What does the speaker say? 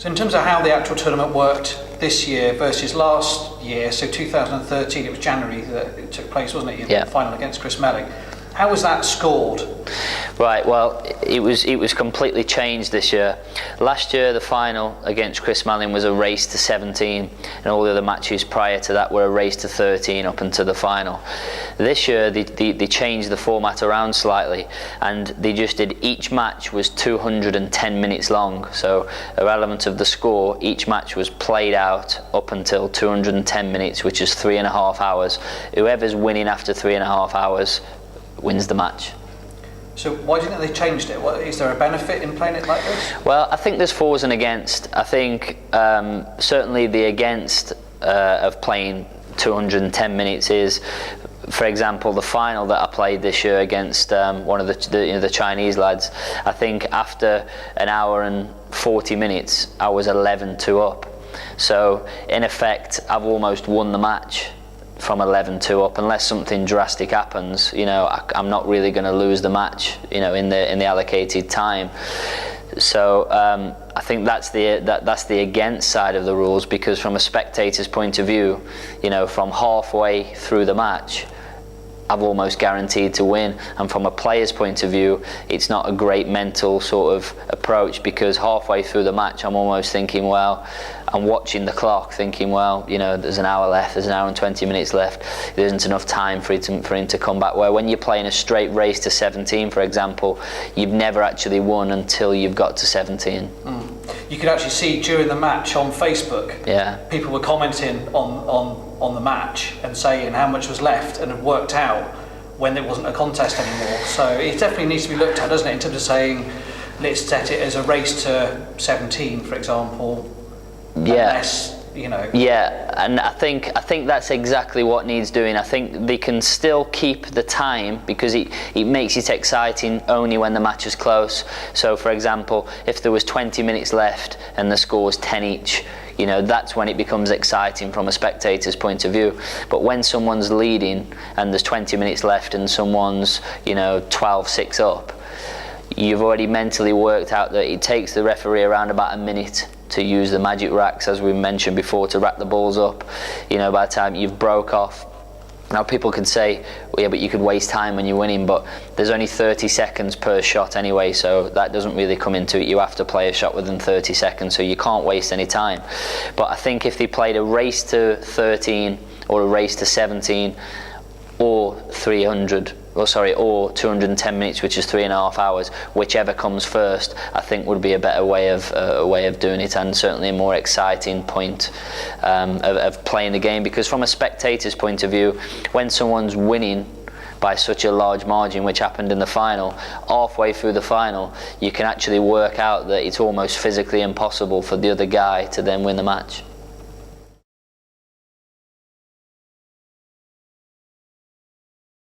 So in terms of how the actual tournament worked this year versus last year, so 2013, it was January that it took place, wasn't it? Yeah. The final against Chris Melling. How was that scored? Right, well, it was completely changed this year. Last year, the final against Chris Melling was a race to 17, and all the other matches prior to that were a race to 13 up until the final. This year, they changed the format around slightly, and they just did, each match was 210 minutes long. So, irrelevant of the score, each match was played out up until 210 minutes, which is 3.5 hours. Whoever's winning after 3.5 hours wins the match. So why do you think they changed it? Is there a benefit in playing it like this? Well, I think there's fors and against. I think certainly the against of playing 210 minutes is, for example, the final that I played this year against one of the Chinese lads. I think after an hour and 40 minutes, I was 11-2 up. So in effect, I've almost won the match from 11-2 up, unless something drastic happens. You know, I'm not really going to lose the match, you know, in the allocated time. So I think that's the against side of the rules, because from a spectator's point of view, you know, from halfway through the match, I've almost guaranteed to win. And from a player's point of view, it's not a great mental sort of approach, because halfway through the match I'm almost thinking, well, I'm watching the clock thinking, well, you know, there's an hour left, there's an hour and 20 minutes left, there isn't enough time for him to come back. Where when you're playing a straight race to 17, for example, you've never actually won until you've got to 17. You could actually see during the match on Facebook, yeah, people were commenting on the match and saying how much was left, and had worked out when it wasn't a contest anymore. So it definitely needs to be looked at, doesn't it, in terms of saying, let's set it as a race to 17, for example. Yeah. Unless, you know. Yeah, and I think that's exactly what needs doing. I think they can still keep the time, because it makes it exciting only when the match is close. So for example, if there was 20 minutes left and the score was 10 each, you know, that's when it becomes exciting from a spectator's point of view. But when someone's leading and there's 20 minutes left and someone's, you know, 12-6 up, you've already mentally worked out that it takes the referee around about a minute to use the magic racks, as we mentioned before, to rack the balls up. You know, by the time you've broke off. Now people can say, well, yeah, but you could waste time when you're winning, but there's only 30 seconds per shot anyway, so that doesn't really come into it. You have to play a shot within 30 seconds, so you can't waste any time. But I think if they played a race to 13 or a race to 17 or 210 minutes, which is 3.5 hours, whichever comes first, I think would be a better way of doing it, and certainly a more exciting point of playing the game. Because from a spectator's point of view, when someone's winning by such a large margin, which happened in the final, halfway through the final, you can actually work out that it's almost physically impossible for the other guy to then win the match.